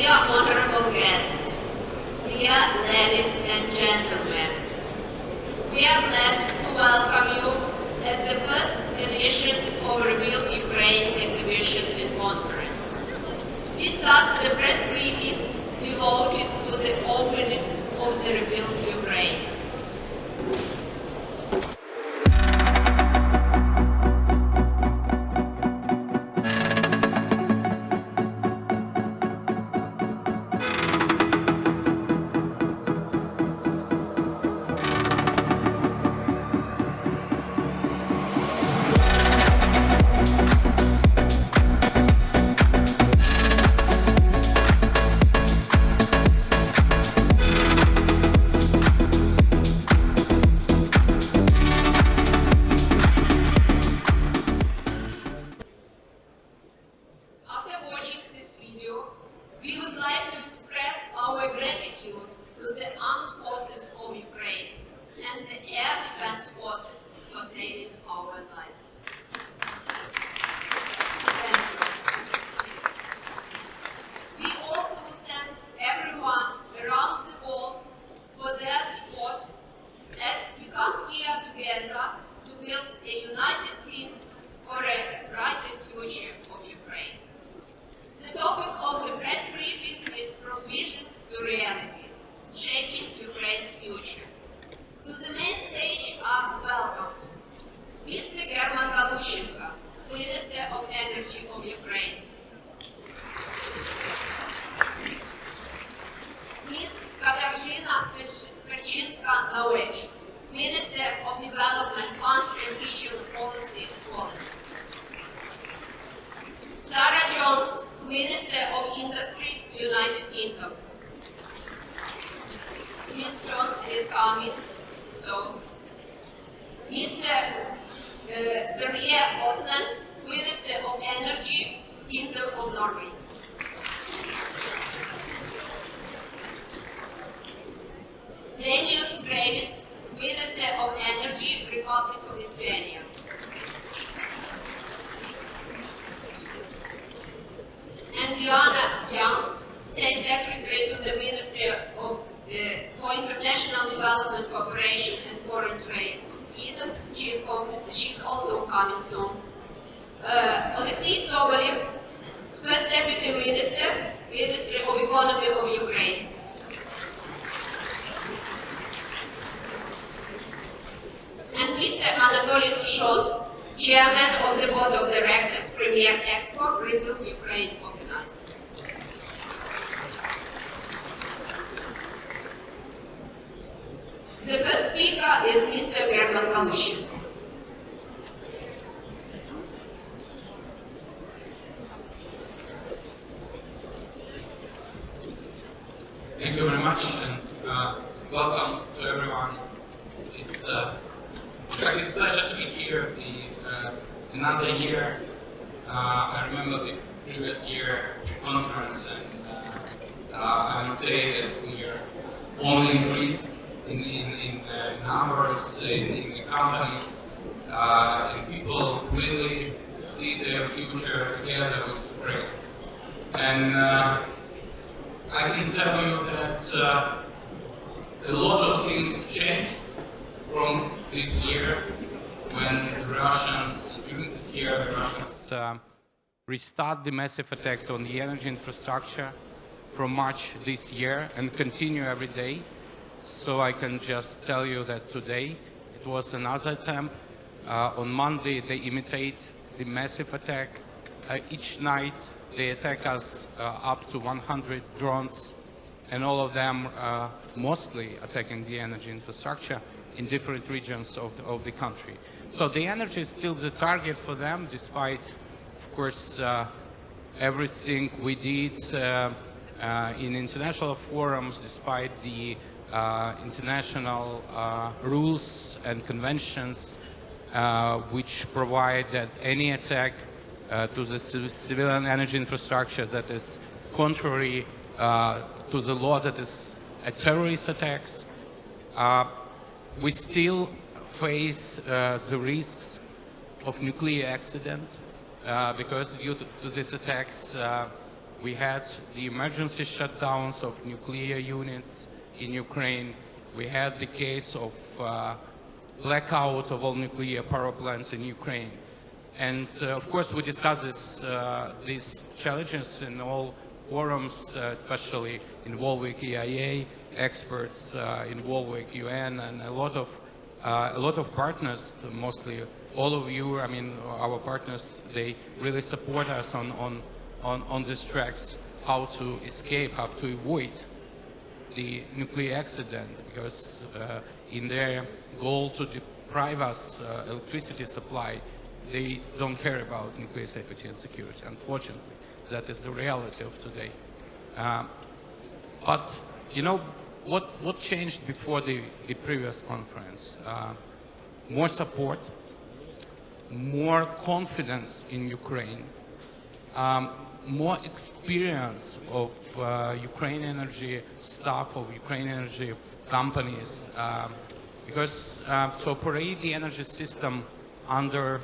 Dear honorable guests, dear ladies and gentlemen, we are glad to welcome you at the first edition of ReBuild Ukraine exhibition and conference. We start the press briefing devoted to the opening of the ReBuild Ukraine. We would like to express our gratitude to the armed forces of Ukraine and the air defense forces for saving our lives. Thank you. We also thank everyone around the world for their support as we come here together to build a united team for a brighter future of Ukraine. The topic of the press briefing is From Vision to Reality, Shaping Ukraine's Future. To the main stage are welcomed Mr. German Galushenko, Minister of Energy of Ukraine, Ms. Katarzyna Kaczynska-Nałęcz, Minister of Development, Funds and Regional Policy of Poland, Sarah Jones, Minister of Industry, United Kingdom. Ms. Jones is coming, so. Mr. Terje Osland, Minister of Energy, Kingdom of Norway. Lenius Gravis, Minister of Energy, Republic of Lithuania. And Diana Jans, State Secretary to the Ministry for International Development Cooperation and Foreign Trade of Sweden. She's also coming soon. Alexei Sobolev, First Deputy Minister, Ministry of Economy of Ukraine. And Mr. Anatoly Sushon, Chairman of the Board of Directors, Premier Expo, ReBuild Ukraine organized. The first speaker is Mr. German Galushenko. Thank you very much, and welcome to everyone. It's a pleasure to be here. Another year. I remember the previous year conference, and I would say that we are only increased in numbers, in the companies, and people really see their future together with Ukraine. And I can tell you that a lot of things changed from this year when during this year, the Russians restart the massive attacks on the energy infrastructure from March this year and continue every day. So I can just tell you that today it was another attempt. On Monday they imitate the massive attack. Each night they attack us up to 100 drones, and all of them mostly attacking the energy infrastructure in different regions of the country. So the energy is still the target for them, despite, of course, everything we did in international forums, despite the international rules and conventions which provide that any attack to the civilian energy infrastructure that is contrary to the law, that is a terrorist attacks. We still face the risks of nuclear accident because due to these attacks We had the emergency shutdowns of nuclear units in Ukraine. We had the case of blackout of all nuclear power plants in Ukraine. And of course, we discussed these challenges in all forums, especially involving EIA experts, involving UN, and a lot of partners. Mostly all of you, I mean, our partners, they really support us on these tracks, how to escape, how to avoid the nuclear accident, because in their goal to deprive us electricity supply, they don't care about nuclear safety and security. Unfortunately, that is the reality of today. But you know what changed before the previous conference? More support, more confidence in Ukraine, more experience of Ukrainian energy staff, of Ukrainian energy companies, because to operate the energy system under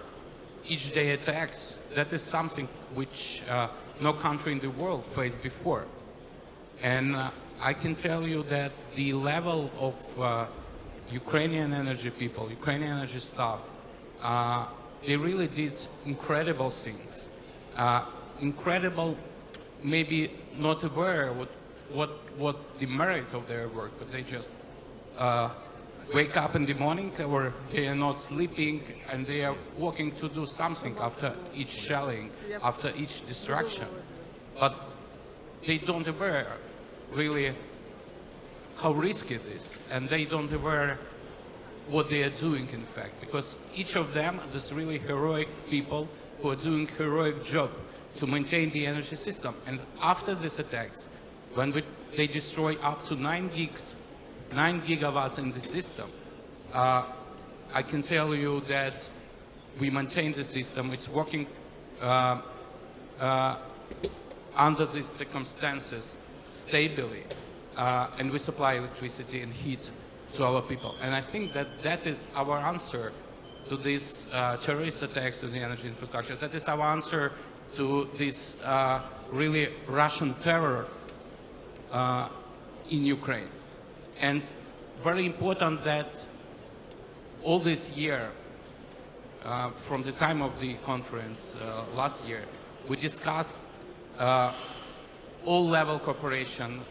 each day attacks, that is something which no country in the world faced before. And I can tell you that the level of Ukrainian energy people, Ukrainian energy staff, they really did incredible things. Incredible, maybe not aware what the merit of their work, but they just wake up in the morning, or they are not sleeping, and they are working to do something after each shelling, after each destruction. But they don't aware really how risky it is, and they don't aware what they are doing, in fact, because each of them is really heroic people who are doing heroic job to maintain the energy system. And after these attacks, when they destroy up to 9 gigawatts in the system, I can tell you that we maintain the system. It's working under these circumstances stably, and we supply electricity and heat to our people. And I think that is our answer to these terrorist attacks to the energy infrastructure. That is our answer to this really Russian terror in Ukraine. And very important that all this year, from the time of the conference last year, we discussed all-level cooperation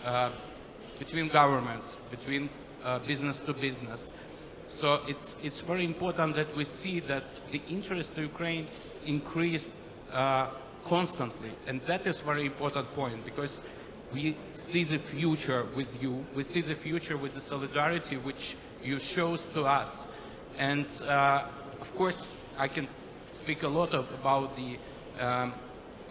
between governments, between business to business. So it's very important that we see that the interest to Ukraine increased constantly, and that is very important point, because we see the future with you, we see the future with the solidarity which you shows to us. And of course, I can speak a lot about the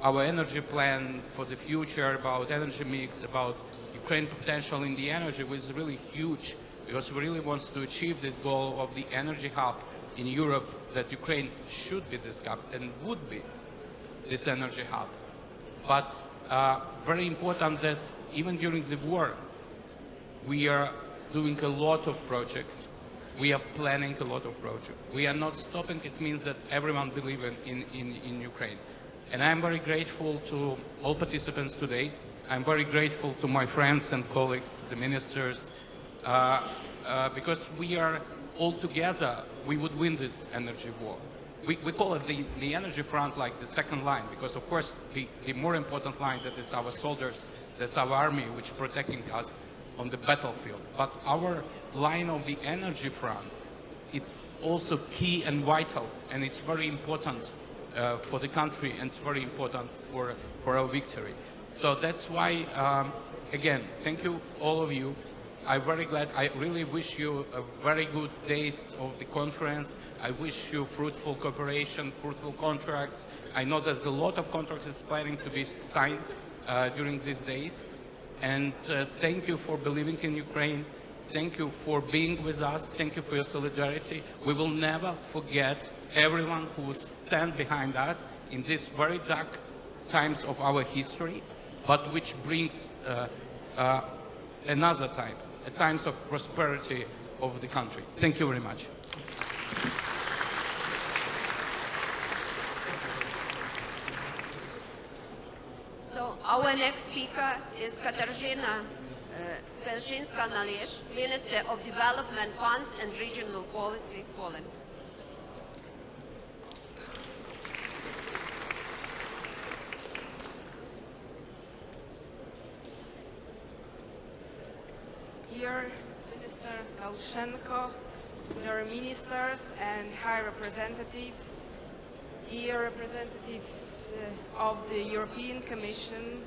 our energy plan for the future, about energy mix, about Ukraine potential in the energy, which is really huge, because we really want to achieve this goal of the energy hub in Europe, that Ukraine should be this hub and would be this energy hub. But very important that even during the war, we are doing a lot of projects. We are planning a lot of projects. We are not stopping. It means that everyone believes in Ukraine. And I'm very grateful to all participants today. I'm very grateful to my friends and colleagues, the ministers, because we are all together, we would win this energy war. We call it the energy front, like the second line, because of course the more important line, that is our soldiers, that's our army, which is protecting us on the battlefield. But our line of the energy front, it's also key and vital, and it's very important for the country, and it's very important for our victory. So that's why, again, thank you all of you. I'm very glad. I really wish you a very good days of the conference. I wish you fruitful cooperation, fruitful contracts. I know that a lot of contracts is planning to be signed during these days. And thank you for believing in Ukraine. Thank you for being with us. Thank you for your solidarity. We will never forget everyone who stand behind us in these very dark times of our history, but which brings another times, times of prosperity of the country. Thank you very much. So our Our next speaker is Katarzyna Pelczynska-Naleś, Minister of Development Funds and Regional Policy, Poland. Dear Minister Galushenko, dear ministers and high representatives, dear representatives of the European Commission,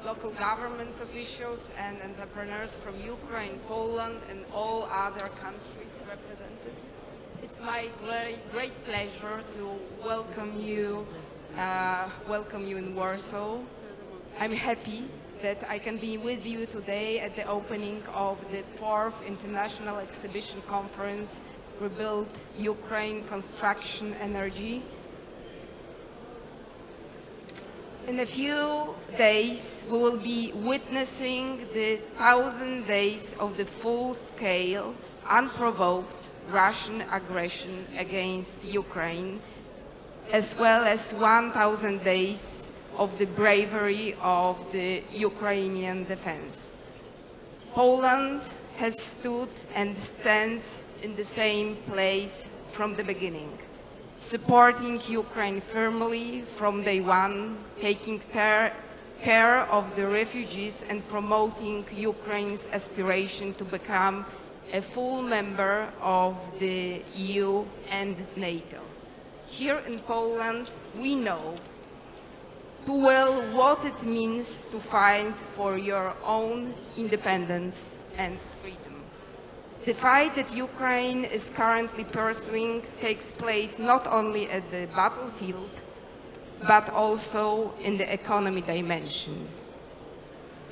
local governments officials and entrepreneurs from Ukraine, Poland and all other countries represented. It's my great pleasure to welcome you in Warsaw. I'm happy that I can be with you today at the opening of the 4th International Exhibition Conference, ReBuild Ukraine Construction Energy. In a few days, we will be witnessing the 1,000 days of the full-scale, unprovoked Russian aggression against Ukraine, as well as 1,000 days of the bravery of the Ukrainian defense. Poland has stood and stands in the same place from the beginning, supporting Ukraine firmly from day one, taking care of the refugees and promoting Ukraine's aspiration to become a full member of the EU and NATO. Here in Poland, we know too well what it means to fight for your own independence and freedom. The fight that Ukraine is currently pursuing takes place not only at the battlefield, but also in the economy dimension.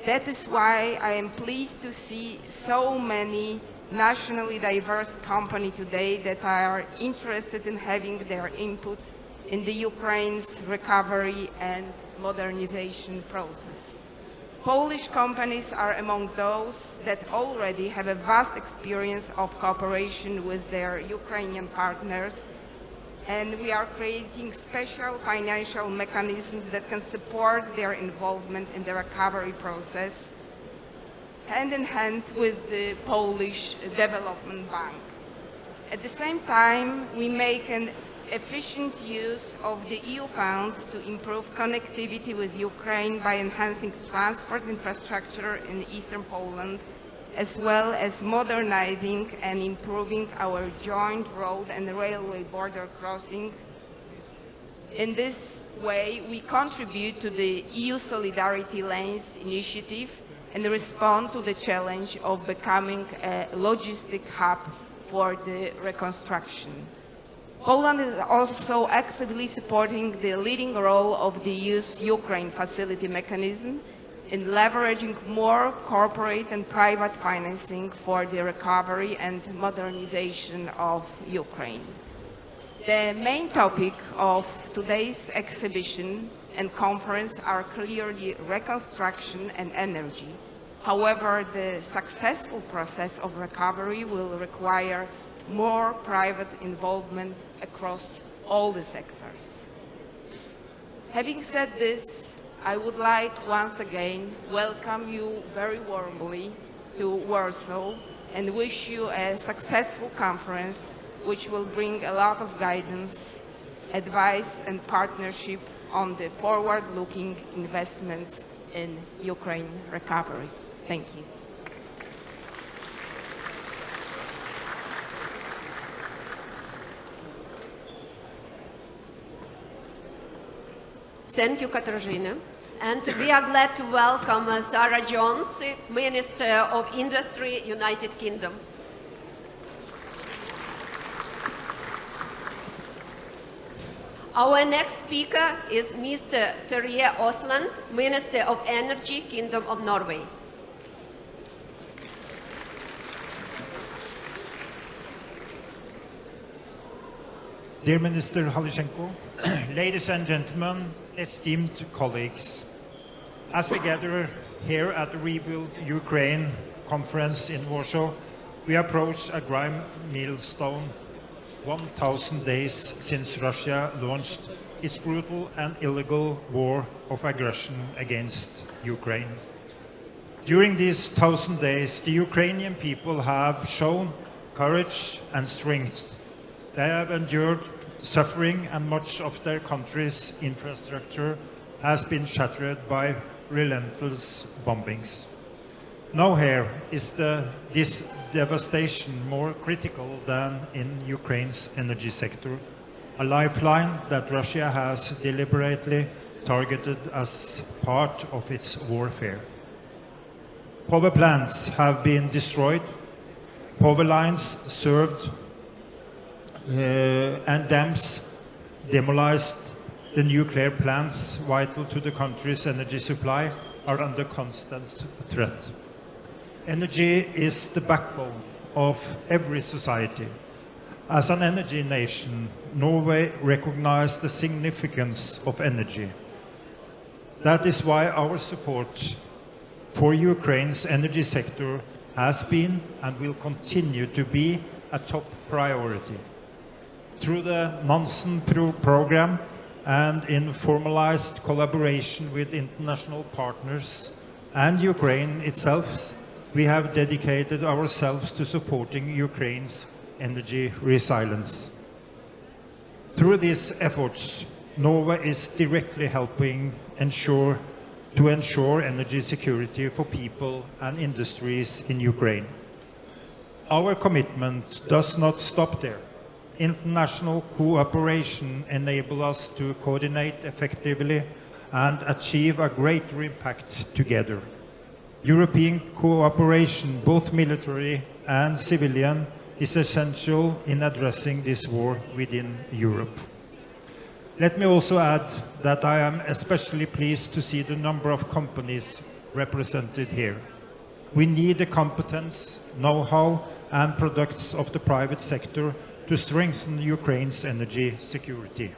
That is why I am pleased to see so many nationally diverse companies today that are interested in having their input in the Ukraine's recovery and modernization process. Polish companies are among those that already have a vast experience of cooperation with their Ukrainian partners, and we are creating special financial mechanisms that can support their involvement in the recovery process, hand in hand with the Polish Development Bank. At the same time, we make an efficient use of the EU funds to improve connectivity with Ukraine by enhancing transport infrastructure in eastern Poland, as well as modernizing and improving our joint road and railway border crossing. In this way, we contribute to the EU Solidarity Lanes initiative and respond to the challenge of becoming a logistic hub for the reconstruction. Poland is also actively supporting the leading role of the EU's Ukraine Facility mechanism in leveraging more corporate and private financing for the recovery and modernization of Ukraine. The main topic of today's exhibition and conference are clearly reconstruction and energy. However, the successful process of recovery will require more private involvement across all the sectors. Having said this, I would like once again welcome you very warmly to Warsaw and wish you a successful conference which will bring a lot of guidance, advice and partnership on the forward-looking investments in Ukraine recovery. Thank you. Thank you, Katarzyna. And we are glad to welcome Sarah Jones, Minister of Industry, United Kingdom. Our next speaker is Mr. Terje Aasland, Minister of Energy, Kingdom of Norway. Dear Minister Galushenko, ladies and gentlemen, esteemed colleagues, as we gather here at the ReBuild Ukraine conference in Warsaw, we approach a grim milestone. 1,000 days since Russia launched its brutal and illegal war of aggression against Ukraine. During these 1,000 days, the Ukrainian people have shown courage and strength. They have endured suffering, and much of their country's infrastructure has been shattered by relentless bombings. Nowhere is this devastation more critical than in Ukraine's energy sector, a lifeline that Russia has deliberately targeted as part of its warfare. Power plants have been destroyed, power lines served, and dams demolished. The nuclear plants vital to the country's energy supply are under constant threat. Energy is the backbone of every society. As an energy nation, Norway recognizes the significance of energy. That is why our support for Ukraine's energy sector has been and will continue to be a top priority. Through the Nansen program and in formalized collaboration with international partners and Ukraine itself, we have dedicated ourselves to supporting Ukraine's energy resilience. Through these efforts, Norway is directly helping ensure energy security for people and industries in Ukraine. Our commitment does not stop there. International cooperation enables us to coordinate effectively and achieve a greater impact together. European cooperation, both military and civilian, is essential in addressing this war within Europe. Let me also add that I am especially pleased to see the number of companies represented here. We need the competence, know-how, and products of the private sector to strengthen Ukraine's energy security,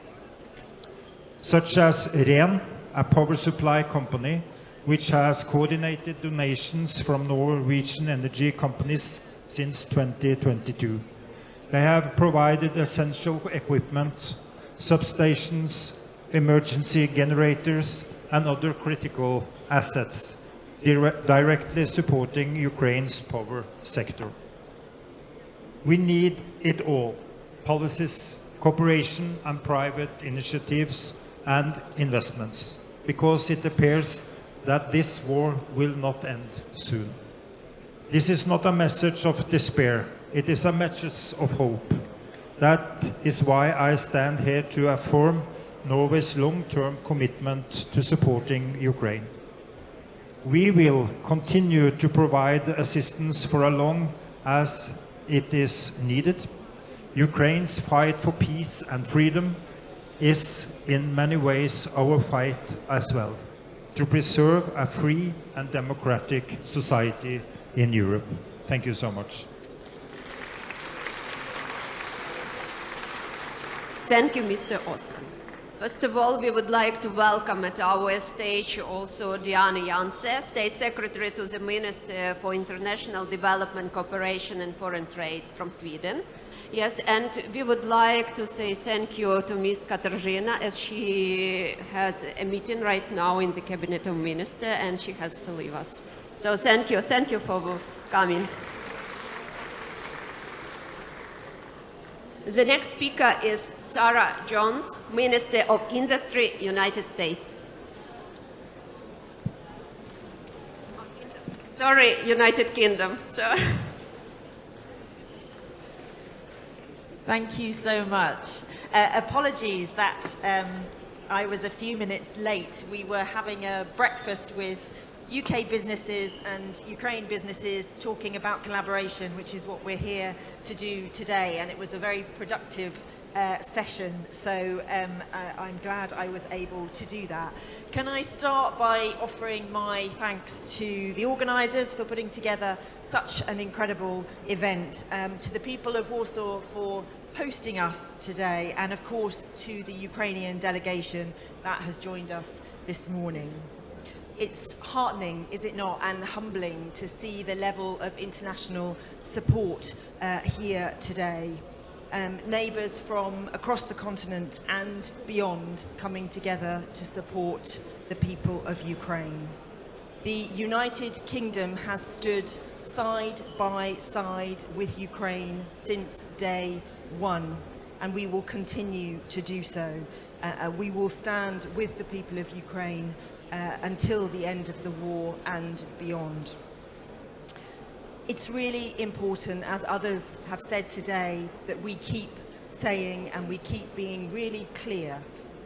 such as REN, a power supply company, which has coordinated donations from Norwegian energy companies since 2022. They have provided essential equipment, substations, emergency generators, and other critical assets, directly supporting Ukraine's power sector. We need it all: policies, cooperation, and private initiatives and investments, because it appears that this war will not end soon. This is not a message of despair, it is a message of hope. That is why I stand here to affirm Norway's long-term commitment to supporting Ukraine. We will continue to provide assistance for as long as it is needed. Ukraine's fight for peace and freedom is in many ways our fight as well, to preserve a free and democratic society in Europe. Thank you so much. Thank you, Mr. Osman. First of all, we would like to welcome at our stage also Diana Janse, State Secretary to the Minister for International Development, Cooperation and Foreign Trade from Sweden. Yes, and we would like to say thank you to Ms. Katarzyna, as she has a meeting right now in the Cabinet of Ministers and she has to leave us. So thank you for coming. The next speaker is Sarah Jones, Minister of Industry, United States. Sorry, United Kingdom. So. Thank you so much. Apologies that I was a few minutes late. We were having a breakfast with UK businesses and Ukraine businesses talking about collaboration, which is what we're here to do today, and it was a very productive session, so I'm glad I was able to do that. Can I start by offering my thanks to the organisers for putting together such an incredible event, to the people of Warsaw for hosting us today, and of course to the Ukrainian delegation that has joined us this morning. It's heartening, is it not, and humbling to see the level of international support here today. neighbours from across the continent and beyond coming together to support the people of Ukraine. The United Kingdom has stood side by side with Ukraine since day one, and we will continue to do so. We will stand with the people of Ukraine until the end of the war and beyond. It's really important, as others have said today, that we keep saying and we keep being really clear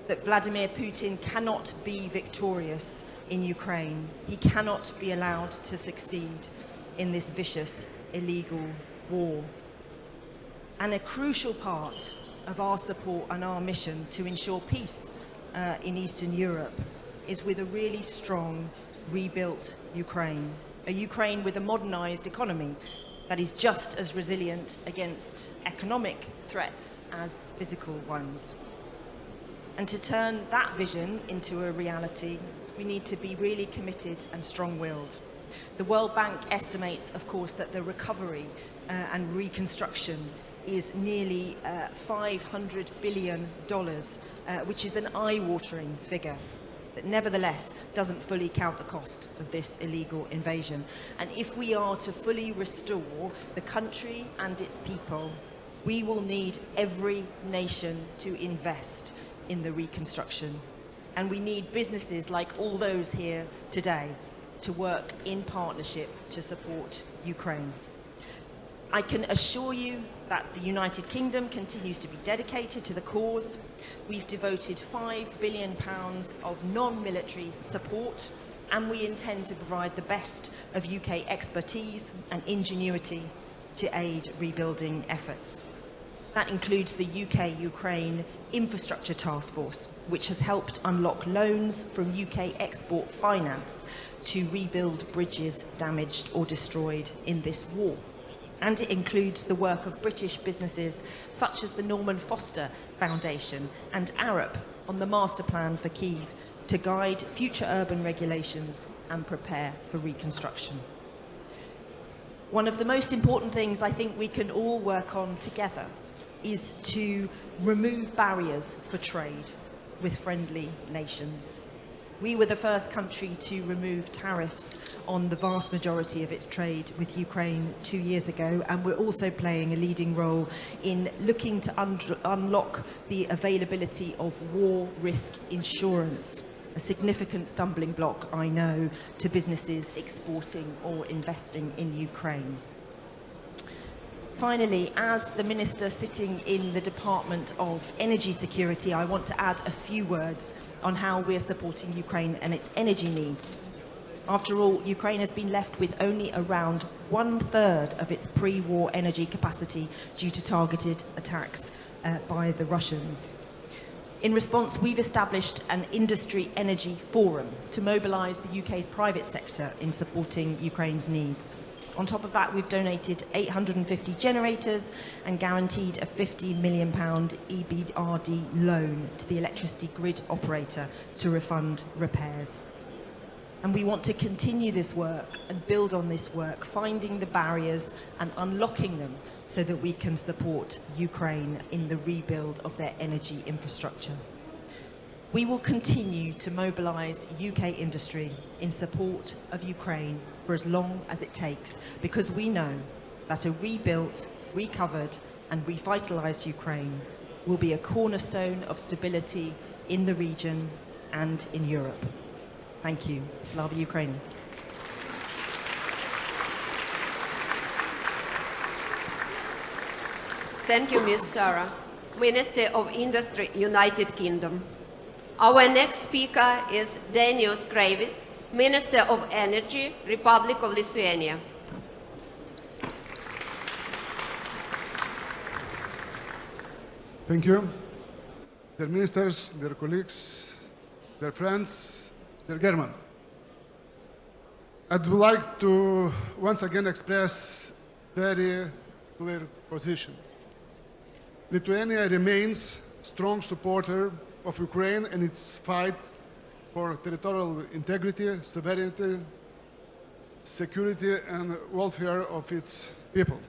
that Vladimir Putin cannot be victorious in Ukraine. He cannot be allowed to succeed in this vicious, illegal war. And a crucial part of our support and our mission to ensure peace in Eastern Europe is with a really strong, rebuilt Ukraine. A Ukraine with a modernized economy that is just as resilient against economic threats as physical ones. And to turn that vision into a reality, we need to be really committed and strong-willed. The World Bank estimates, of course, that the recovery and reconstruction is nearly $500 billion, which is an eye-watering figure that nevertheless doesn't fully count the cost of this illegal invasion. And if we are to fully restore the country and its people, we will need every nation to invest in the reconstruction. And we need businesses like all those here today to work in partnership to support Ukraine. I can assure you that the United Kingdom continues to be dedicated to the cause. We've devoted £5 billion of non-military support, and we intend to provide the best of UK expertise and ingenuity to aid rebuilding efforts. That includes the UK-Ukraine Infrastructure Task Force, which has helped unlock loans from UK Export Finance to rebuild bridges damaged or destroyed in this war. And it includes the work of British businesses such as the Norman Foster Foundation and Arup on the master plan for Kyiv to guide future urban regulations and prepare for reconstruction. One of the most important things I think we can all work on together is to remove barriers for trade with friendly nations. We were the first country to remove tariffs on the vast majority of its trade with Ukraine 2 years ago, and we're also playing a leading role in looking to unlock the availability of war risk insurance, a significant stumbling block, I know, to businesses exporting or investing in Ukraine. Finally, as the Minister sitting in the Department of Energy Security, I want to add a few words on how we're supporting Ukraine and its energy needs. After all, Ukraine has been left with only around 1/3 of its pre-war energy capacity due to targeted attacks by the Russians. In response, we've established an industry energy forum to mobilise the UK's private sector in supporting Ukraine's needs. On top of that, we've donated 850 generators and guaranteed a £50 million EBRD loan to the electricity grid operator to refund repairs. And we want to continue this work and build on this work, finding the barriers and unlocking them so that we can support Ukraine in the rebuild of their energy infrastructure. We will continue to mobilise UK industry in support of Ukraine for as long as it takes, because we know that a rebuilt, recovered and revitalised Ukraine will be a cornerstone of stability in the region and in Europe. Thank you. Slava Ukraini. Thank you, Ms. Sarah, Minister of Industry, United Kingdom. Our next speaker is Danius Kreivis, Minister of Energy, Republic of Lithuania. Thank you. Dear ministers, dear colleagues, dear friends, dear German. I'd like to once again express very clear position. Lithuania remains a strong supporter of Ukraine and its fight for territorial integrity, sovereignty, security and welfare of its people.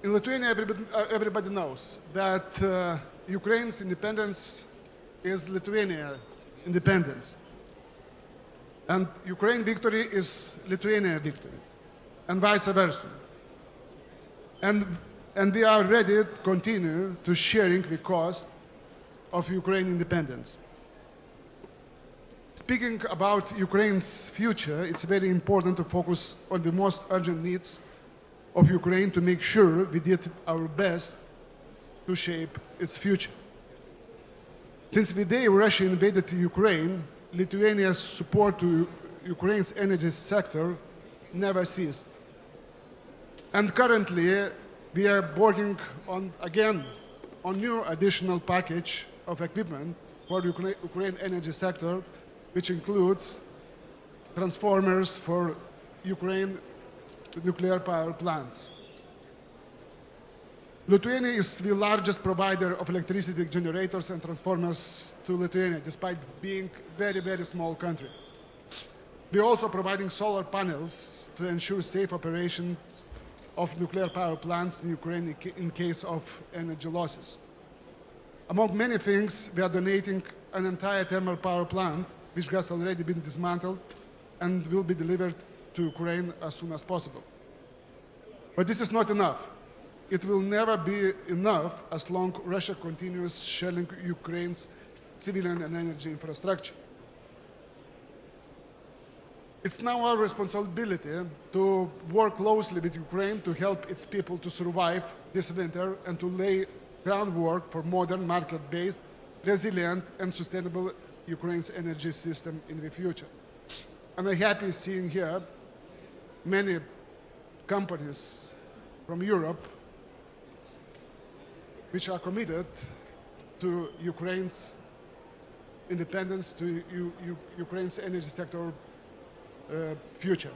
In Lithuania, everybody knows that Ukraine's independence is Lithuania independence. And Ukraine victory is Lithuania victory, and vice versa. And we are ready to continue to sharing the cost of Ukraine independence. Speaking about Ukraine's future, it's very important to focus on the most urgent needs of Ukraine to make sure we did our best to shape its future. Since the day Russia invaded Ukraine, Lithuania's support to Ukraine's energy sector never ceased. And currently, we are working on new additional package of equipment for Ukraine energy sector, which includes transformers for Ukraine nuclear power plants. Lithuania is the largest provider of electricity generators and transformers to Lithuania, despite being a very, very small country. We are also providing solar panels to ensure safe operations of nuclear power plants in Ukraine in case of energy losses. Among many things, we are donating an entire thermal power plant, which has already been dismantled and will be delivered to Ukraine as soon as possible. But this is not enough. It will never be enough as long as Russia continues shelling Ukraine's civilian and energy infrastructure. It's now our responsibility to work closely with Ukraine to help its people to survive this winter and to lay groundwork for modern, market-based, resilient, and sustainable Ukraine's energy system in the future. And I'm happy seeing here many companies from Europe which are committed to Ukraine's independence, to Ukraine's energy sector future.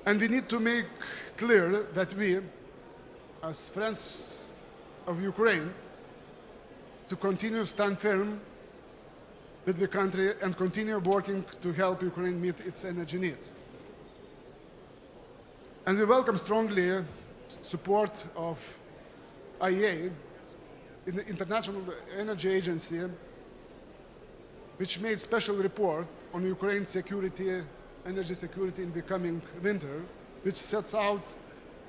And we need to make clear that we, as friends of Ukraine, to continue to stand firm with the country and continue working to help Ukraine meet its energy needs. And we welcome strongly support of IEA, in the International Energy Agency, which made special report on Ukraine's security, energy security in the coming winter, which sets out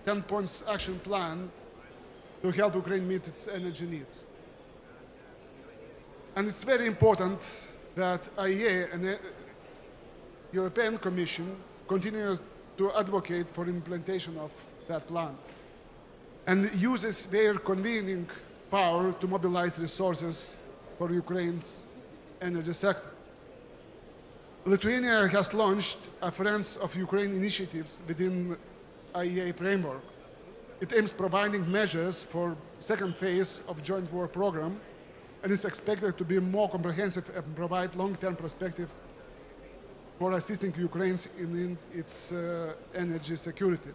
10 points action plan to help Ukraine meet its energy needs. And it's very important that IEA and the European Commission continue to advocate for implementation of that plan and uses their convening power to mobilize resources for Ukraine's energy sector. Lithuania has launched a Friends of Ukraine initiatives within IEA framework. It aims providing measures for second phase of joint work program and is expected to be more comprehensive and provide long-term perspective for assisting Ukraine in its energy security.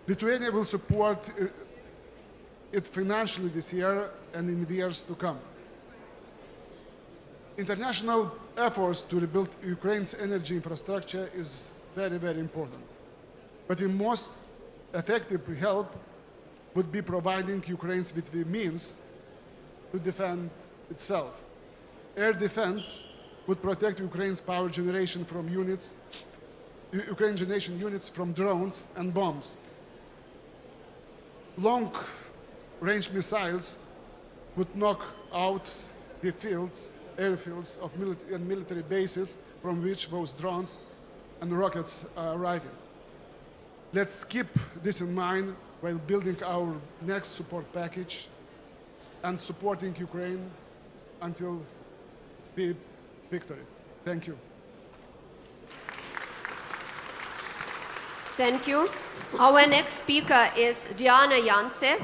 Lithuania will support it financially this year and in the years to come. International efforts to rebuild Ukraine's energy infrastructure is very, very important. But the most effective help would be providing Ukraine with the means to defend itself. Air defense would protect Ukraine's power generation from Ukraine generation units from drones and bombs. Long-range missiles would knock out the airfields of military bases from which those drones and rockets are arriving. Let's keep this in mind while building our next support package and supporting Ukraine until the victory. Thank you. Thank you. Our next speaker is Diana Janse.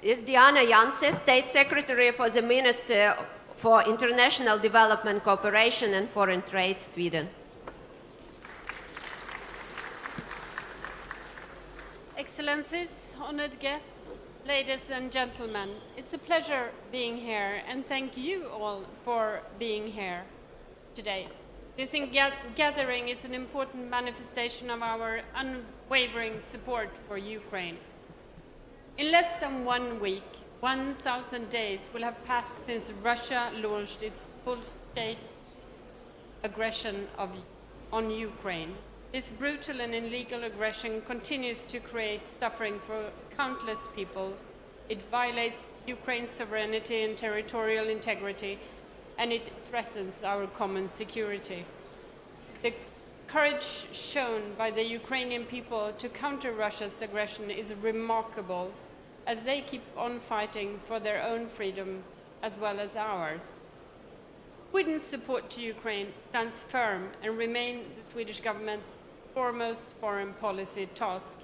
Is Diana Janse, State Secretary for the Minister for International Development Cooperation and Foreign Trade, Sweden. Excellencies, honored guests, ladies and gentlemen, it's a pleasure being here and thank you all for being here today. This gathering is an important manifestation of our unwavering support for Ukraine. In less than 1 week, 1,000 days will have passed since Russia launched its full-scale aggression on Ukraine. This brutal and illegal aggression continues to create suffering for countless people. It violates Ukraine's sovereignty and territorial integrity, and it threatens our common security. The courage shown by the Ukrainian people to counter Russia's aggression is remarkable, as they keep on fighting for their own freedom as well as ours. Sweden's support to Ukraine stands firm and remains the Swedish government's foremost foreign policy task.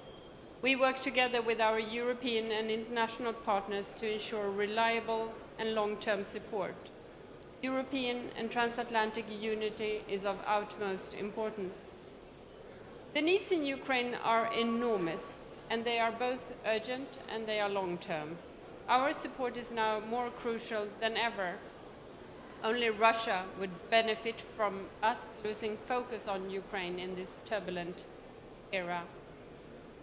We work together with our European and international partners to ensure reliable and long-term support. European and transatlantic unity is of utmost importance. The needs in Ukraine are enormous, and they are both urgent and they are long-term. Our support is now more crucial than ever. Only Russia would benefit from us losing focus on Ukraine in this turbulent era.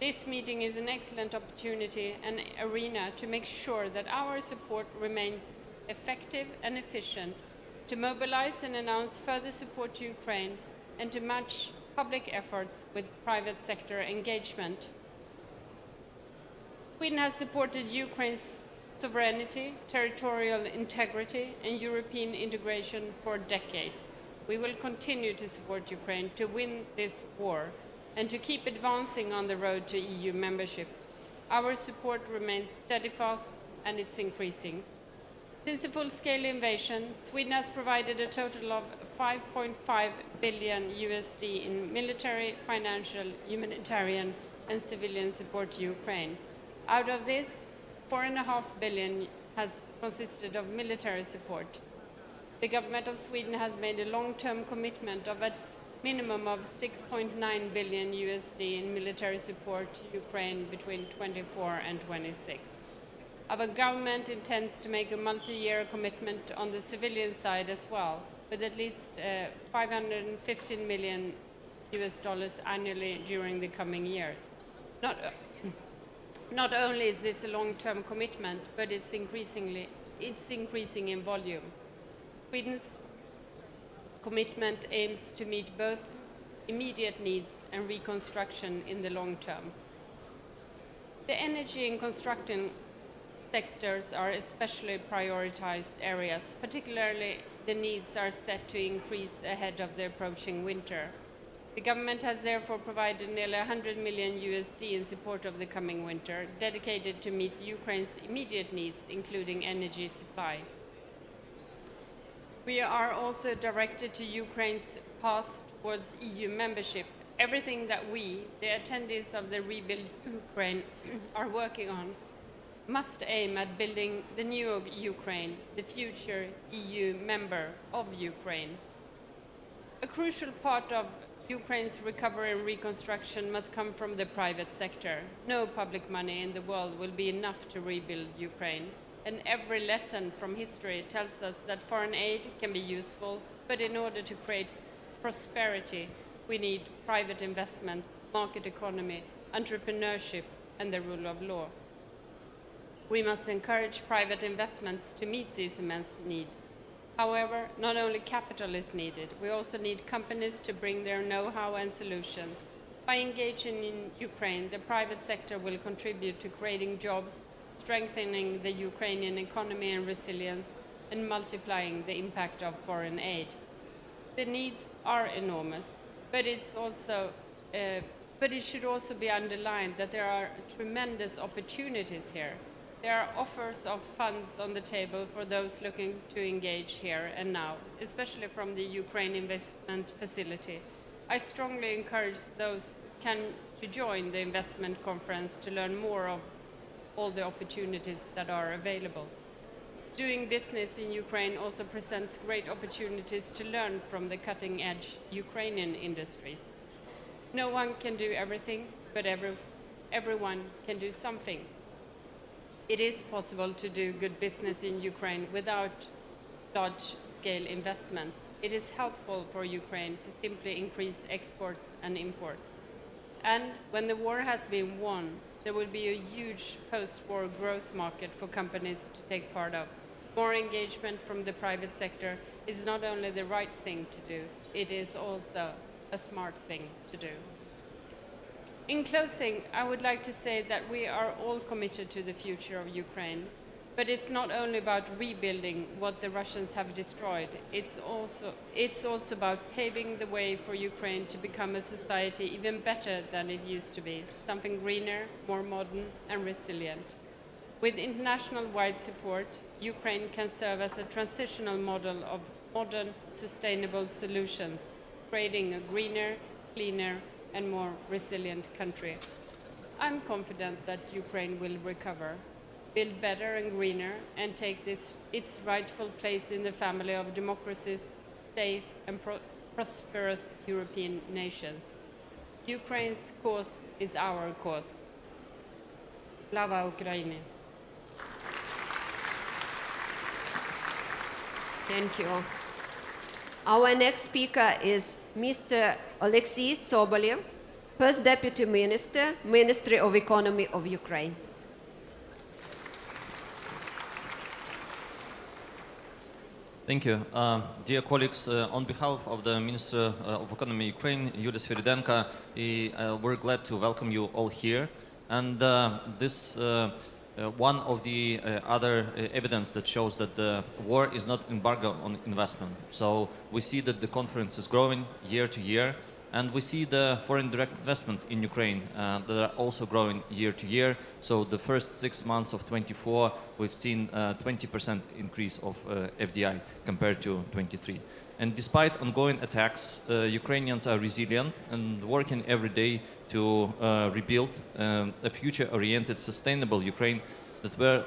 This meeting is an excellent opportunity and arena to make sure that our support remains effective and efficient, to mobilize and announce further support to Ukraine, and to match public efforts with private sector engagement. Sweden has supported Ukraine's sovereignty, territorial integrity, and European integration for decades. We will continue to support Ukraine to win this war and to keep advancing on the road to EU membership. Our support remains steadfast and it's increasing. Since the full-scale invasion, Sweden has provided a total of 5.5 billion USD in military, financial, humanitarian, and civilian support to Ukraine. Out of this, 4.5 billion has consisted of military support. The government of Sweden has made a long-term commitment of a minimum of 6.9 billion USD in military support to Ukraine between 24 and 26. Our government intends to make a multi-year commitment on the civilian side as well, with at least $515 million annually during the coming years. Not only is this a long-term commitment, but it's increasing in volume. Sweden's commitment aims to meet both immediate needs and reconstruction in the long term. The energy and construction sectors are especially prioritized areas. Particularly, the needs are set to increase ahead of the approaching winter. The government has therefore provided nearly 100 million USD in support of the coming winter, dedicated to meet Ukraine's immediate needs, including energy supply. We are also directed to Ukraine's path towards EU membership. Everything that we, the attendees of the ReBuild Ukraine, are working on must aim at building the new Ukraine, the future EU member of Ukraine. A crucial part of Ukraine's recovery and reconstruction must come from the private sector. No public money in the world will be enough to rebuild Ukraine. And every lesson from history tells us that foreign aid can be useful, but in order to create prosperity, we need private investments, market economy, entrepreneurship, and the rule of law. We must encourage private investments to meet these immense needs. However, not only capital is needed, we also need companies to bring their know-how and solutions. By engaging in Ukraine, the private sector will contribute to creating jobs, strengthening the Ukrainian economy and resilience, and multiplying the impact of foreign aid. The needs are enormous, but it should also be underlined that there are tremendous opportunities here. There are offers of funds on the table for those looking to engage here and now, especially from the Ukraine Investment Facility. I strongly encourage those to join the investment conference to learn more of all the opportunities that are available. Doing business in Ukraine also presents great opportunities to learn from the cutting-edge Ukrainian industries. No one can do everything, but everyone can do something. It is possible to do good business in Ukraine without large-scale investments. It is helpful for Ukraine to simply increase exports and imports. And when the war has been won, there will be a huge post-war growth market for companies to take part of. More engagement from the private sector is not only the right thing to do, it is also a smart thing to do. In closing, I would like to say that we are all committed to the future of Ukraine, but it's not only about rebuilding what the Russians have destroyed, it's also about paving the way for Ukraine to become a society even better than it used to be, something greener, more modern and resilient. With international-wide support, Ukraine can serve as a transitional model of modern, sustainable solutions, creating a greener, cleaner and more resilient country. I'm confident that Ukraine will recover, build better and greener, and take its rightful place in the family of democracies, safe and prosperous European nations. Ukraine's cause is our cause. Slava Ukraini! Thank you. Our next speaker is Mr. Alexei Sobolev, First Deputy Minister, Ministry of Economy of Ukraine. Thank you. Dear colleagues, on behalf of the Minister of Economy Ukraine, Yulia Sviridenko, we're glad to welcome you all here. And this one of the other evidence that shows that the war is not embargo on investment. So we see that the conference is growing year to year, and we see the foreign direct investment in Ukraine that are also growing year to year. So the first 6 months of 24, we've seen 20% increase of FDI compared to 23. And despite ongoing attacks, Ukrainians are resilient and working every day to rebuild a future-oriented, sustainable Ukraine that will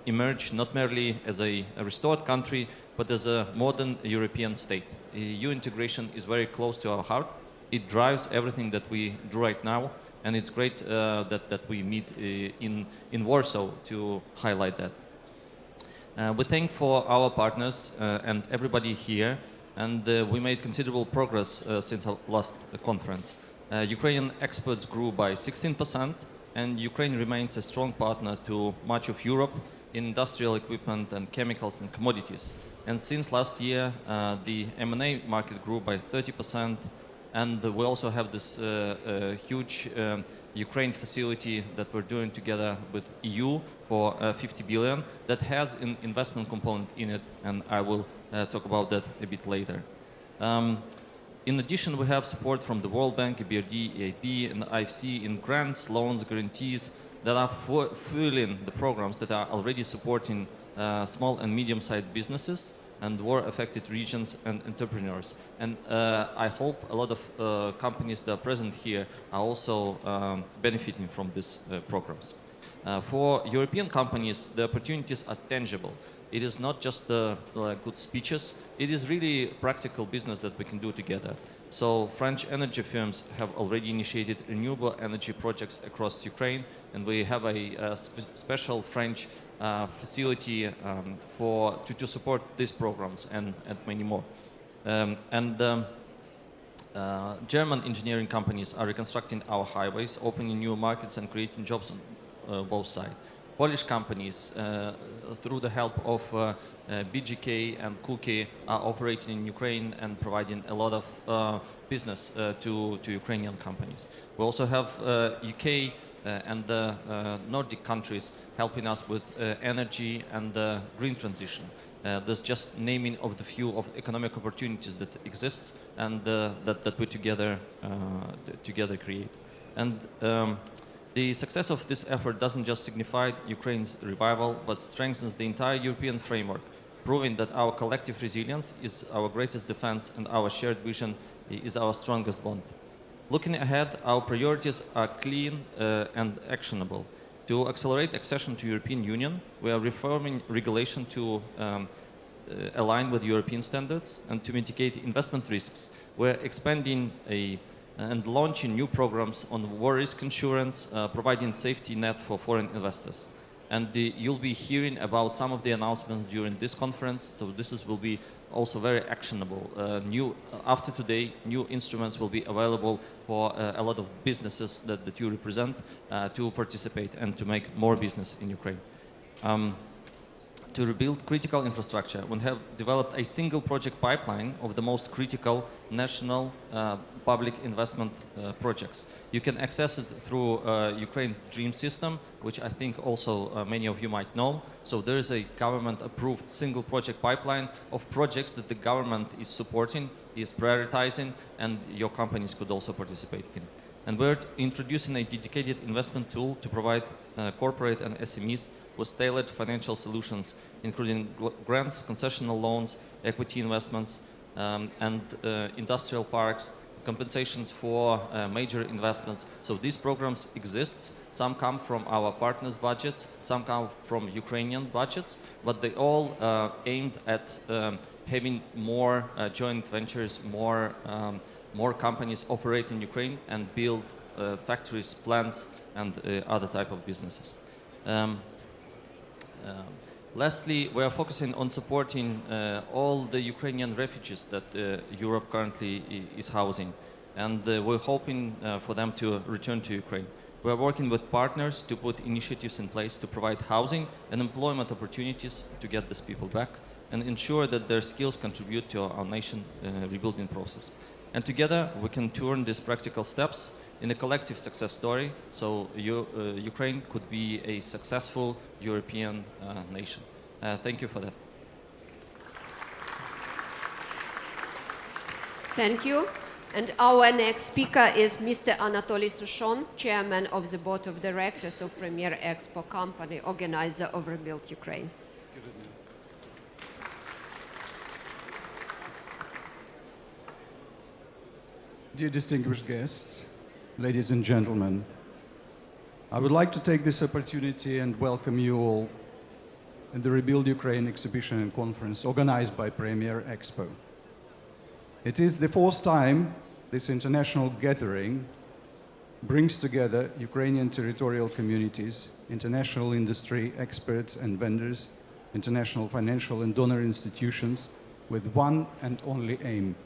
emerge not merely as a restored country, but as a modern European state. EU integration is very close to our heart. It drives everything that we do right now, and it's great that we meet in Warsaw to highlight that. We thank for our partners and everybody here, and we made considerable progress since our last conference. Ukrainian exports grew by 16%, and Ukraine remains a strong partner to much of Europe in industrial equipment and chemicals and commodities. And since last year, the M&A market grew by 30%, and we also have this huge Ukraine facility that we're doing together with EU for 50 billion that has an investment component in it, and I will talk about that a bit later. In addition, we have support from the World Bank, EBRD, EIB, and IFC in grants, loans, guarantees that are fueling the programs that are already supporting small and medium-sized businesses and war-affected regions and entrepreneurs. And I hope a lot of companies that are present here are also benefiting from these programs. For European companies, the opportunities are tangible. It is not just good speeches, it is really practical business that we can do together. So French energy firms have already initiated renewable energy projects across Ukraine, and we have a special French facility to support these programs and many more. German engineering companies are reconstructing our highways, opening new markets and creating jobs on both sides. Polish companies, through the help of BGK and Kuki, are operating in Ukraine and providing a lot of business to Ukrainian companies. We also have UK and the Nordic countries helping us with energy and green transition. There's just naming of the few of economic opportunities that exists and that we together create. And the success of this effort doesn't just signify Ukraine's revival, but strengthens the entire European framework, proving that our collective resilience is our greatest defense and our shared vision is our strongest bond. Looking ahead, our priorities are clean and actionable. To accelerate accession to European Union, we are reforming regulation to align with European standards, and to mitigate investment risks, we're expanding and launching new programs on war risk insurance, providing safety net for foreign investors. And you'll be hearing about some of the announcements during this conference. So will be also very actionable. After today, new instruments will be available for a lot of businesses that you represent to participate and to make more business in Ukraine. To rebuild critical infrastructure, we have developed a single project pipeline of the most critical national public investment projects. You can access it through Ukraine's DREAM system, which I think also many of you might know. So there is a government-approved single project pipeline of projects that the government is supporting, is prioritizing, and your companies could also participate in. And we're introducing a dedicated investment tool to provide corporate and SMEs with tailored financial solutions, including grants, concessional loans, equity investments, and industrial parks, compensations for major investments. So these programs exist. Some come from our partners' budgets, some come from Ukrainian budgets, but they all aimed at having more joint ventures, more companies operate in Ukraine and build factories, plants, and other type of businesses. Lastly, we are focusing on supporting all the Ukrainian refugees that Europe currently is housing, and we're hoping for them to return to Ukraine. We are working with partners to put initiatives in place to provide housing and employment opportunities to get these people back and ensure that their skills contribute to our nation rebuilding process. And together we can turn these practical steps in a collective success story, so Ukraine could be a successful European nation. Thank you for that. Thank you. And our next speaker is Mr. Anatoly Sushon, Chairman of the Board of Directors of Premier Expo Company, organizer of ReBuild Ukraine. Dear distinguished guests, ladies and gentlemen, I would like to take this opportunity and welcome you all in the ReBuild Ukraine exhibition and conference organized by Premier Expo. It is the fourth time this international gathering brings together Ukrainian territorial communities, international industry experts and vendors, international financial and donor institutions with one and only aim: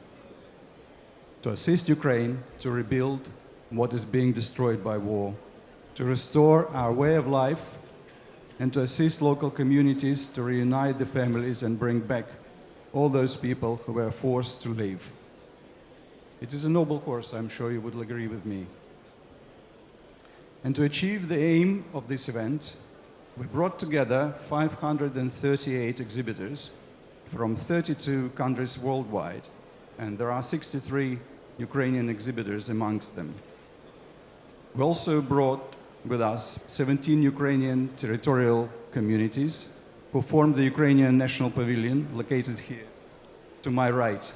to assist Ukraine to rebuild what is being destroyed by war, to restore our way of life, and to assist local communities to reunite the families and bring back all those people who were forced to leave. It is a noble cause, I'm sure you would agree with me. And to achieve the aim of this event, we brought together 538 exhibitors from 32 countries worldwide, and there are 63 Ukrainian exhibitors amongst them. We also brought with us 17 Ukrainian territorial communities who formed the Ukrainian National Pavilion located here to my right.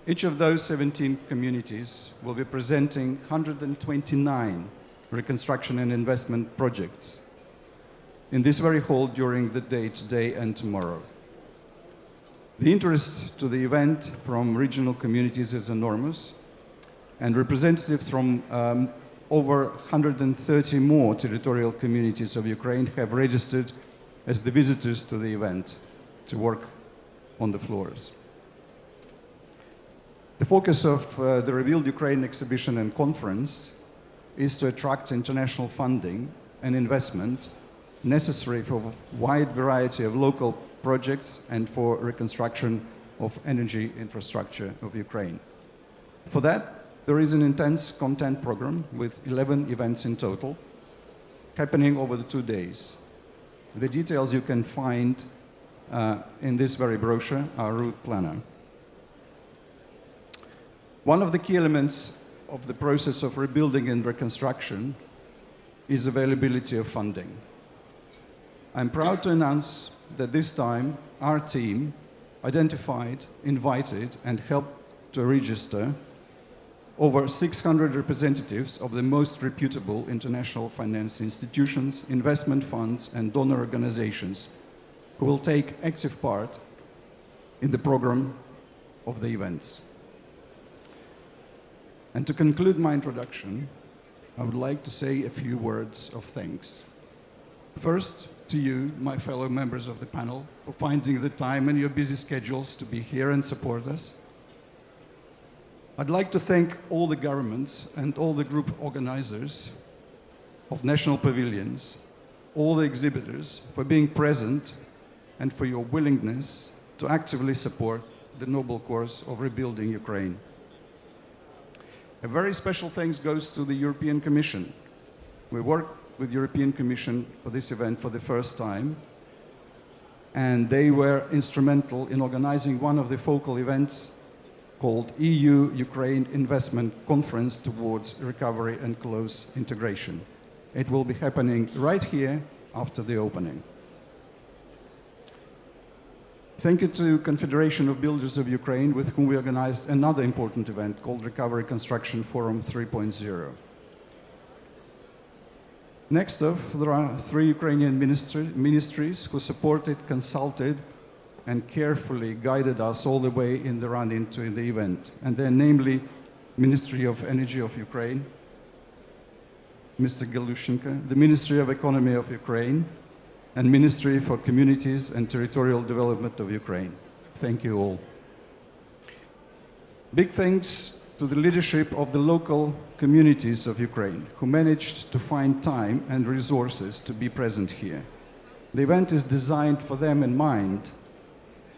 Each of those 17 communities will be presenting 129 reconstruction and investment projects in this very hall during the day today and tomorrow. The interest to the event from regional communities is enormous, and representatives from over 130 more territorial communities of Ukraine have registered as the visitors to the event to work on the floors. The focus of the ReBuild Ukraine exhibition and conference is to attract international funding and investment necessary for a wide variety of local projects and for reconstruction of energy infrastructure of Ukraine. For that, there is an intense content program with 11 events in total, happening over the 2 days. The details you can find in this very brochure, our route planner. One of the key elements of the process of rebuilding and reconstruction is availability of funding. I'm proud to announce that this time our team identified, invited, and helped to register over 600 representatives of the most reputable international finance institutions, investment funds, and donor organizations who will take active part in the program of the events. And to conclude my introduction, I would like to say a few words of thanks. First, to you, my fellow members of the panel, for finding the time in your busy schedules to be here and support us. I'd like to thank all the governments and all the group organizers of national pavilions, all the exhibitors, for being present and for your willingness to actively support the noble cause of rebuilding Ukraine. A very special thanks goes to the European Commission. We worked with the European Commission for this event for the first time, and they were instrumental in organizing one of the focal events called EU-Ukraine Investment Conference towards Recovery and Close Integration. It will be happening right here after the opening. Thank you to Confederation of Builders of Ukraine, with whom we organized another important event called Recovery Construction Forum 3.0. Next up, there are 3 Ukrainian ministries who supported, consulted, and carefully guided us all the way in the run into the event. And they're namely Ministry of Energy of Ukraine, Mr. Galushenko, the Ministry of Economy of Ukraine, and Ministry for Communities and Territorial Development of Ukraine. Thank you all. Big thanks to the leadership of the local communities of Ukraine, who managed to find time and resources to be present here. The event is designed for them in mind,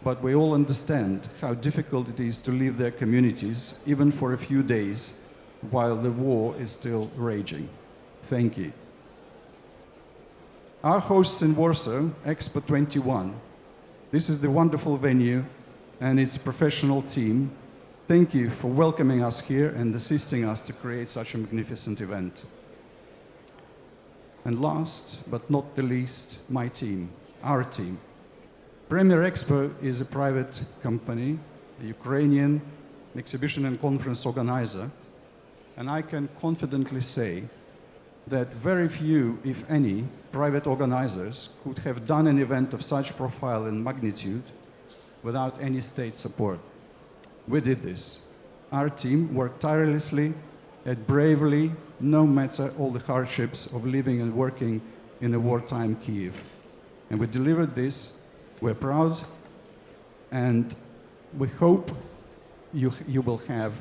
but we all understand how difficult it is to leave their communities, even for a few days, while the war is still raging. Thank you. Our hosts in Warsaw, Expo 21. This is the wonderful venue and its professional team. Thank you for welcoming us here and assisting us to create such a magnificent event. And last but not the least, my team, our team. Premier Expo is a private company, a Ukrainian exhibition and conference organizer, and I can confidently say that very few, if any, private organizers could have done an event of such profile and magnitude without any state support. We did this. Our team worked tirelessly and bravely, no matter all the hardships of living and working in a wartime Kyiv. And we delivered this. We're proud, and we hope you will have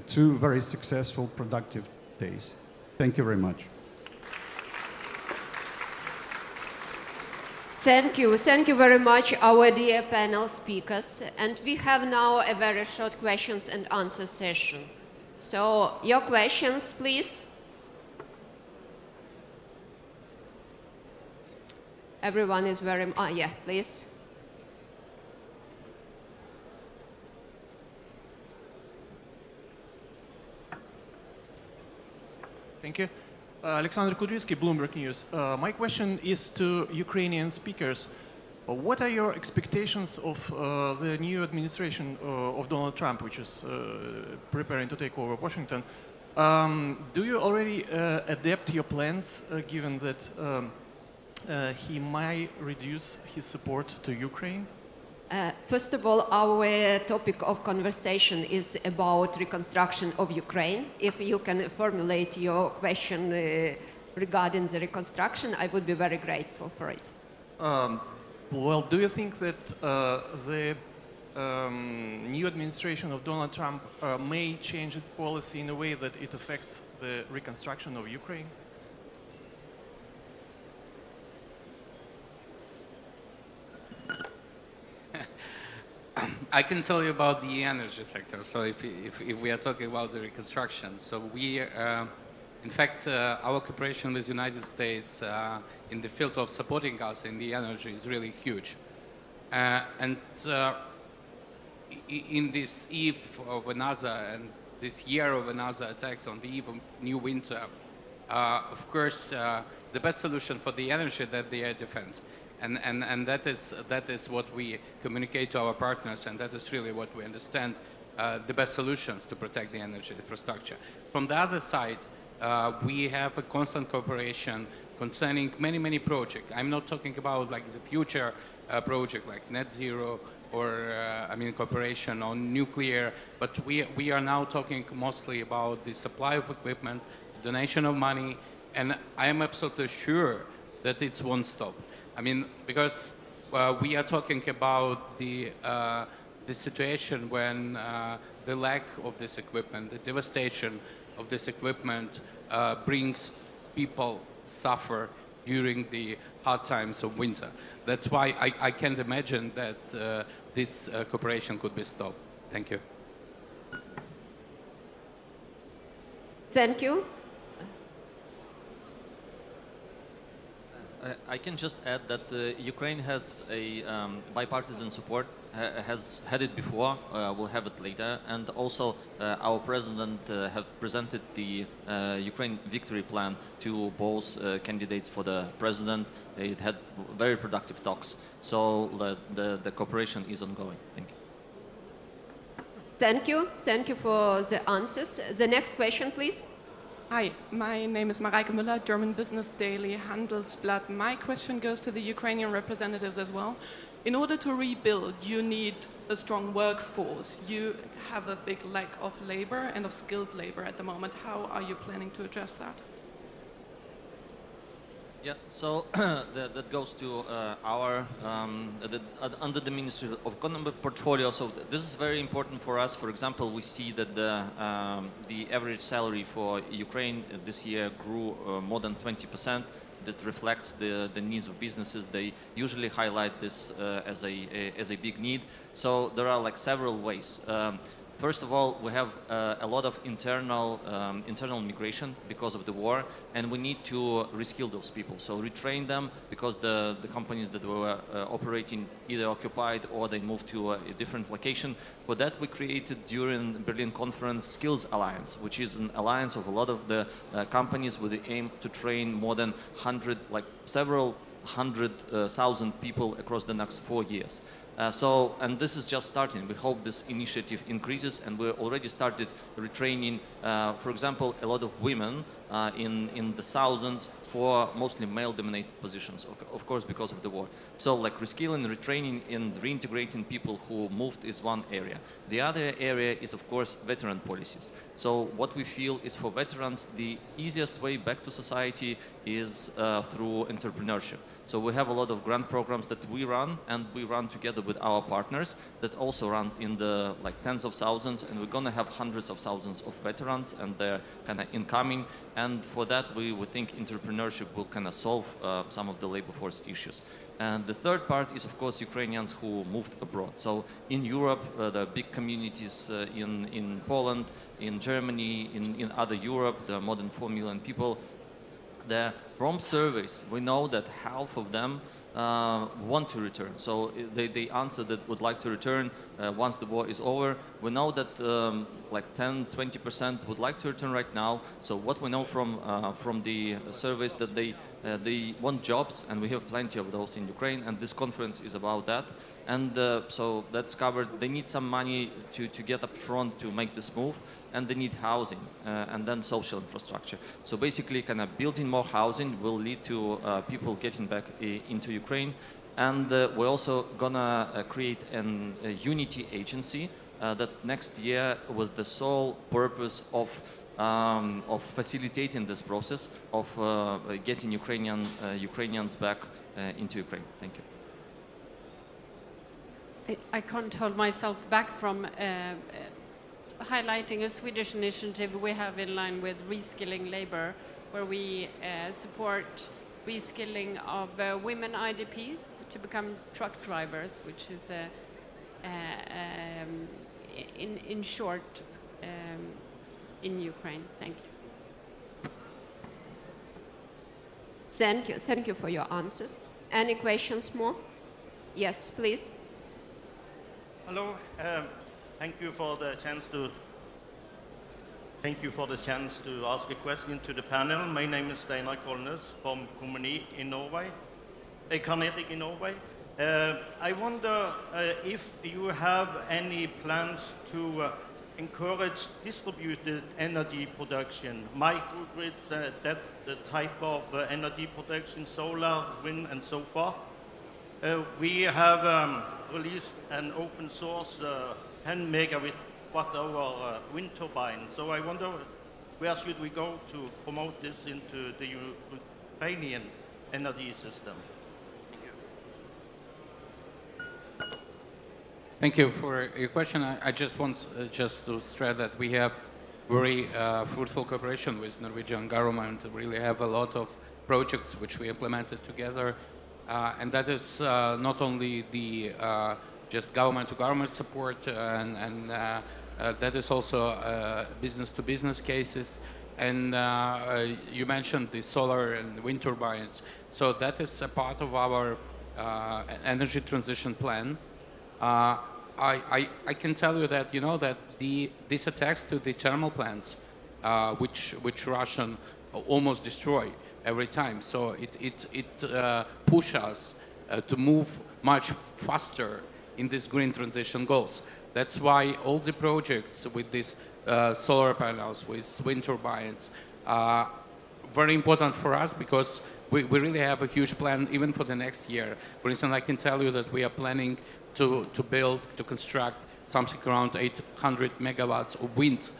2 very successful, productive days. Thank you very much. Thank you very much, our dear panel speakers. And we have now a very short questions and answer session. So, your questions, please. Everyone is very, yeah, please. Thank you. Alexander Kudryski, Bloomberg News. My question is to Ukrainian speakers. What are your expectations of the new administration of Donald Trump, which is preparing to take over Washington? Do you already adapt your plans, given that he might reduce his support to Ukraine? First of all, our topic of conversation is about reconstruction of Ukraine. If you can formulate your question regarding the reconstruction, I would be very grateful for it. Well, do you think that the new administration of Donald Trump may change its policy in a way that it affects the reconstruction of Ukraine? I can tell you about the energy sector. So if we are talking about the reconstruction, so we, in fact, our cooperation with the United States in the field of supporting us in the energy is really huge. And in this eve of another, and this year of another attacks on the eve of new winter, of course, the best solution for the energy that the air defense. And that is what we communicate to our partners, and that is really what we understand the best solutions to protect the energy infrastructure. From the other side, we have a constant cooperation concerning many projects. I'm not talking about like the future project like net zero or cooperation on nuclear, but we are now talking mostly about the supply of equipment, donation of money, and I am absolutely sure that it won't stop. I mean, because we are talking about the situation when the lack of this equipment, the devastation of this equipment brings people suffer during the hard times of winter. That's why I can't imagine that this cooperation could be stopped. Thank you. Thank you. I can just add that Ukraine has a bipartisan support, has had it before, will have it later, and also our president have presented the Ukraine victory plan to both candidates for the president. It had very productive talks, so the cooperation is ongoing. Thank you. Thank you. Thank you for the answers. The next question, please. Hi, my name is Mareike Müller, German Business Daily Handelsblatt. My question goes to the Ukrainian representatives as well. In order to rebuild, you need a strong workforce. You have a big lack of labor and of skilled labor at the moment. How are you planning to address that? Yeah, so that goes to under the Ministry of Economy portfolio. So this is very important for us. For example, we see that the average salary for Ukraine this year grew more than 20%. That reflects the needs of businesses. They usually highlight this as a big need. So there are like several ways. First of all, we have a lot of internal migration because of the war, and we need to reskill those people. So retrain them because the companies that were operating either occupied or they moved to a different location. For that, we created during the Berlin conference Skills Alliance, which is an alliance of a lot of the companies with the aim to train more than several hundred thousand people across the next 4 years. And this is just starting. We hope this initiative increases, and we already started retraining, for example, a lot of women in the thousands for mostly male-dominated positions, of course, because of the war. So like reskilling, retraining, and reintegrating people who moved is one area. The other area is, of course, veteran policies. So what we feel is for veterans, the easiest way back to society is through entrepreneurship. So we have a lot of grant programs that we run, and we run together with our partners that also run in the tens of thousands, and we're gonna have hundreds of thousands of veterans, and they're kind of incoming. And for that, we think entrepreneurship will kind of solve some of the labor force issues. And the third part is, of course, Ukrainians who moved abroad. So in Europe, there are big communities in Poland, in Germany, in other Europe. There are more than 4 million people there. From surveys, we know that half of them want to return. So they answer that would like to return once the war is over. We know that 10-20% would like to return right now. So what we know from the surveys that they want jobs, and we have plenty of those in Ukraine, and this conference is about that. And so that's covered. They need some money to get up front to make this move, and they need housing and then social infrastructure. So basically, kind of building more housing will lead to people getting back into Ukraine. And we're also gonna create a unity agency that next year with the sole purpose of facilitating this process of getting Ukrainians back into Ukraine. Thank you. I can't hold myself back from highlighting a Swedish initiative we have in line with reskilling labor, where we support reskilling of women IDPs to become truck drivers, which is in short in Ukraine. Thank you. Thank you for your answers. Any questions more? Yes, please. Hello. Thank you for the chance to ask a question to the panel. My name is Steinar Kolnes from Carnegie in Norway. I wonder if you have any plans to encourage distributed energy production, microgrids, that the type of energy production, solar, wind, and so forth. We have released an open source 10 megawatt-hour wind turbine. So I wonder, where should we go to promote this into the Ukrainian energy system? Thank you for your question. I just want just to stress that we have very fruitful cooperation with Norwegian government. We really have a lot of projects which we implemented together, and that is not only the just government-to-government support, and that is also business-to-business cases. And you mentioned the solar and wind turbines. So that is a part of our energy transition plan. I can tell you that that these attacks to the thermal plants, which Russian almost destroy every time. So it pushes us to move much faster in these green transition goals. That's why all the projects with these solar panels, with wind turbines, are very important for us because we really have a huge plan even for the next year. For instance, I can tell you that we are planning to construct something around 800 megawatts of wind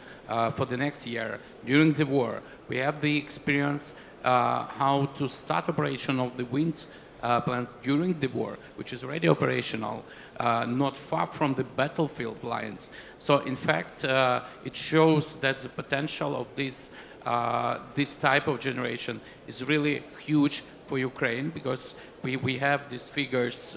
for the next year. During the war, we have the experience how to start operation of the wind plants during the war, which is already operational, not far from the battlefield lines. So in fact, it shows that the potential of this type of generation is really huge for Ukraine, because we have these figures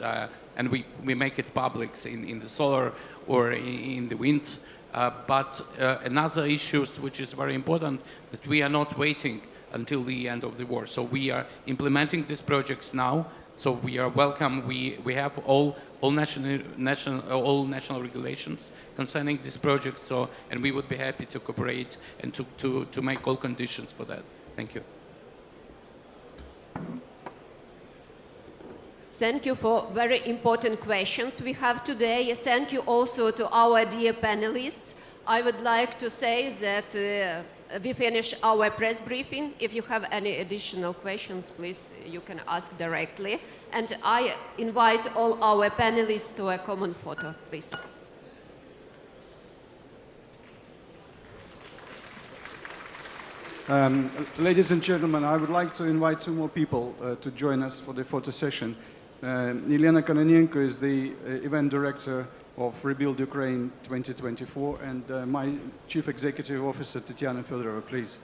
and we make it public in the solar or in the wind. But another issue which is very important, that we are not waiting until the end of the war. So we are implementing these projects now. So we are welcome. We have all national regulations concerning these projects. So, and we would be happy to cooperate and to make all conditions for that. Thank you. Thank you for very important questions we have today. Thank you also to our dear panelists. I would like to say that we finish our press briefing. If you have any additional questions, please, you can ask directly. And I invite all our panelists to a common photo, please. Ladies and gentlemen, I would like to invite two more people to join us for the photo session. Elena Kononenko is the event director of ReBuild Ukraine 2024, and my Chief Executive Officer, Tatiana Fedorova, please.